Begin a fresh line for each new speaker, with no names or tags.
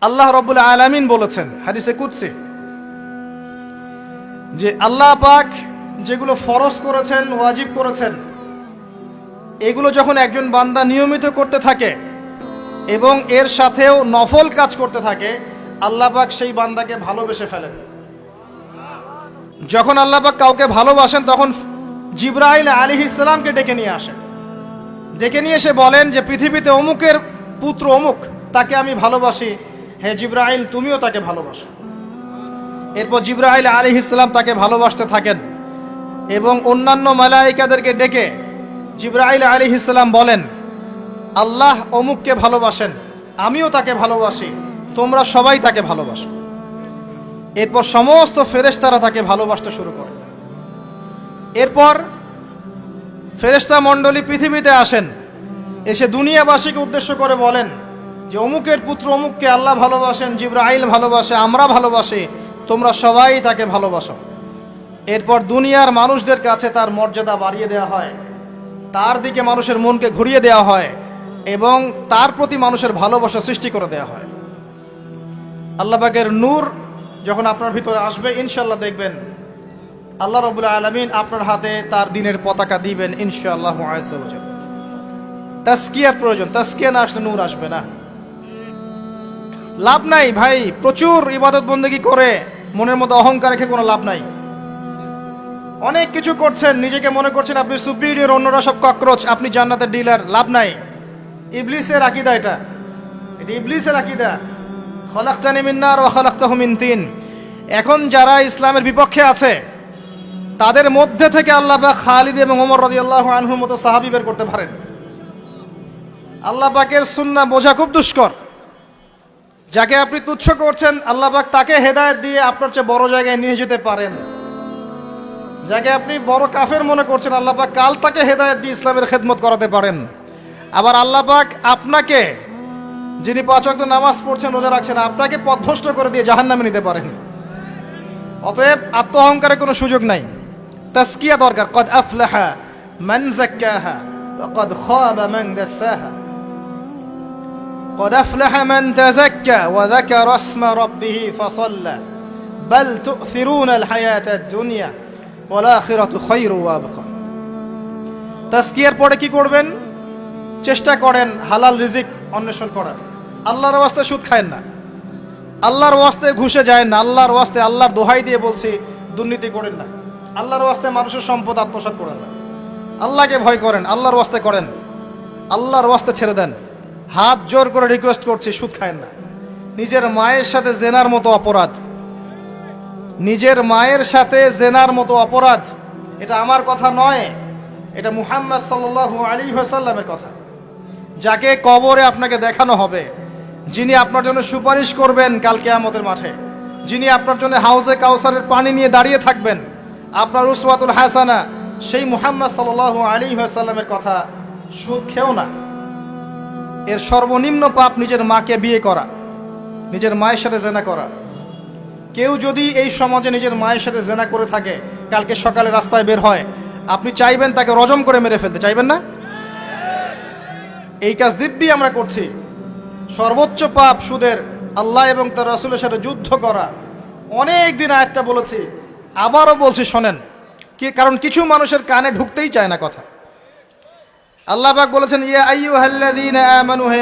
আল্লাহ রাব্বুল আলামিন বলেছেন হাদিসে কুদসি যে আল্লাহ পাক যেগুলো ফরজ করেছেন, ওয়াজিব করেছেন, এগুলো যখন একজন বান্দা নিয়মিত করতে থাকে এবং এর সাথেও নফল কাজ করতে থাকে, আল্লাহ পাক সেই বান্দাকে ভালোবেসে ফেলেন। যখন আল্লাহ পাক কাউকে ভালোবাসেন তখন জিবরাইল আলাইহিস সালামকে ডেকে নিয়ে আসেন, ডেকে নিয়ে এসে বলেন যে পৃথিবীতে অমুকের পুত্র অমুক, তাকে আমি ভালোবাসি, হে জিবরাইল তুমিও তাকে ভালোবাসো। এরপর জিবরাইল আলাইহিস সালাম তাকে ভালোবাসতে থাকেন এবং অন্যান্য মালায়েকাদেরকে ডেকে জিবরাইল আলাইহিস সালাম বলেন, আল্লাহ অমুককে ভালোবাসেন, আমিও তাকে ভালোবাসি, তোমরা সবাই তাকে ভালোবাসো। এরপর সমস্ত ফেরেশতারা তাকে ভালোবাসতে শুরু করে। এরপর ফেরেশতা মণ্ডলী পৃথিবীতে আসেন, এসে দুনিয়াবাসীকে উদ্দেশ্য করে বলেন যে অমুকের পুত্র অমুককে আল্লাহ ভালোবাসেন, জিবরাইল ভালোবাসে, আমরা ভালোবাসি, তোমরা সবাই তাকে ভালোবাসো। এরপর দুনিয়ার মানুষদের কাছে তার মর্যাদা বাড়িয়ে দেওয়া হয়, তার দিকে মানুষের মনকে ঘুরিয়ে দেওয়া হয় এবং তার প্রতি মানুষের ভালোবাসা সৃষ্টি করে দেওয়া হয়। আল্লাহ পাকের নূর যখন আপনার ভিতরে আসবে, ইনশাআল্লাহ দেখবেন আল্লাহ রাব্বুল আলামিন আপনার হাতে তার দ্বীনের পতাকা দিবেন ইনশাআল্লাহু আযজা ওয়া জাল্লা। তাসকিয়ার প্রয়োজন, তাসকিয়া না আসলে নূর আসবে না। লাভ নাই ভাই, প্রচুর ইবাদত বন্দেগী করে মনের মধ্যে অহংকার রেখে কোনো লাভ নাই। অনেক কিছু করছেন, নিজেকে মনে করছেন আপনি সুপিরিয়র, অন্যরা সব ককরোচ, আপনি জান্নাতের ডিলার, লাভ নাই। ইবলিসের আকীদা এটা ইবলিসের আকীদা, খলাকতানি মিন নার ওয়া খলাকতাহু মিন তিন। এখন যারা ইসলামের বিপক্ষে আছে তাদের মধ্যে থেকে আল্লাহ পাক খালিদ এবং ওমর রাদিয়াল্লাহু আনহুর মতো সাহাবী বের করতে পারেন। আল্লাহ পাকের সুন্নাহ বোঝা খুব দুষ্কর। যাকে আপনি তুচ্ছ করছেন আল্লাহ পাক তাকে হেদায়েত দিয়ে আপনার চেয়ে বড় জায়গায় নিয়ে যেতে পারেন। যাকে আপনি বড় কাফের মনে করছেন আল্লাহ পাক কাল তাকে হেদায়েত দিয়ে ইসলামের খেদমত করাতে পারেন। আবার আল্লাহ পাক আপনাকে, যিনি 5 ওয়াক্ত নামাজ পড়ছেন, রোজা রাখছেন, আপনাকে পথভ্রষ্ট করে দিয়ে জাহান্নামে নিতে পারেন। অতএব আত্ম অহংকারের কোনো সুযোগ নাই, তাসকিয়া দরকার। কদ আফলাহা মান যাক্কাহা ওয়া কদ খাবা মান দাসাহা। قد أفلح من تزكى وذكر اسم ربه فصلى بل تؤثرون الحياة الدنيا والآخرة خير وأبقى। তাসকিয়ার পরে কি করবেন? চেষ্টা করেন হালাল রিজিক অন্বেষণ করার। আল্লাহর ওয়াস্তে সুদ খায়েন না, আল্লাহর ওয়াস্তে ঘুষে যায় না, আল্লাহর ওয়াস্তে, আল্লাহর দোহাই দিয়ে বলছি দুর্নীতি করেন না, আল্লাহর ওয়াস্তে মানুষের সম্পদ আত্মসাৎ করেন না। আল্লাহকে ভয় করেন, আল্লাহর ওয়াস্তে করেন, আল্লাহর ওয়াস্তে ছেড়ে দেন। হাত জোর করে রিকোয়েস্ট করছি, সুদ খায়েন না। নিজের মায়ের সাথে জেনার মতো অপরাধ, নিজের মায়ের সাথে জেনার মতো অপরাধ, এটা আমার কথা নয়, এটা মুহাম্মদ সাল্লাল্লাহু আলাইহি ওয়াসাল্লামের কথা। যাকে কবরে আপনাকে দেখানো হবে, যিনি আপনার জন্য সুপারিশ করবেন কাল কিয়ামতের মাঠে, যিনি আপনার জন্য হাউজে কাউসারের পানি নিয়ে দাঁড়িয়ে থাকবেন, আপনার উসওয়াতুল হাসানা, সেই মুহাম্মদ সাল্লাল্লাহু আলাইহি ওয়াসাল্লামের কথা সুদ খেও না। এর সর্বনিম্ন পাপ নিজের মাকে বিয়ে করা, নিজের মায়ের সাথে জেনা করা। কেউ যদি এই সমাজে নিজের মায়ের সাথে জেনা করে থাকে, কালকে সকালে রাস্তায় বের হয়, আপনি চাইবেন তাকে রজম করে মেরে ফেলতে, চাইবেন না? এই কাজ দিব্যি আমরা করছি। সর্বোচ্চ পাপ সুদের, আল্লাহ এবং তার রাসূলের সাথে যুদ্ধ করা। অনেক দিন আয়াতটা বলেছি, আবারও বলছি শোনেন, কারণ কিছু মানুষের কানে ঢুকতেই চায় না কথা। আল্লাহ পাক বলেছেন, ইয়া আইয়ুহাল্লাযীনা আমানু, হে